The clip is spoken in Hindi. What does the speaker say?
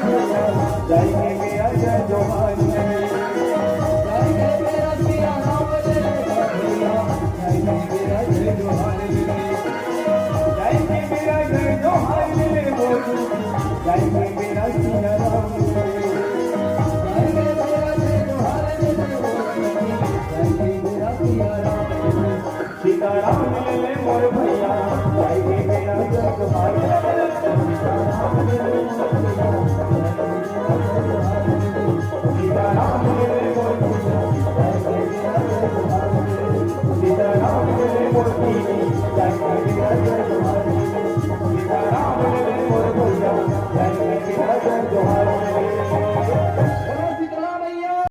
जाएंगे मेरा जय जोहार जाएंगे मेरा सिया राम रे भैया, जाएंगे मेरा जय जोहार रे। जाएंगे मेरा जय जोहार रे बोलू जाएंगे मेरा सिया राम जाएंगे मेरा जय जोहार रे बोलू, जाएंगे मेरा सिया राम रे। सीताराम ले ले मोर भैया जाएंगे मेरा जय जोहार सीताराम ले ले मोर भैया सीताराम ले ले मोर भैया जाएंगे मेरा जय जोहार सीताराम ले ले मोर दीदी जाएंगे मेरा जय जोहार सीताराम ले ले मोर भैया जाएंगे मेरा जय जोहार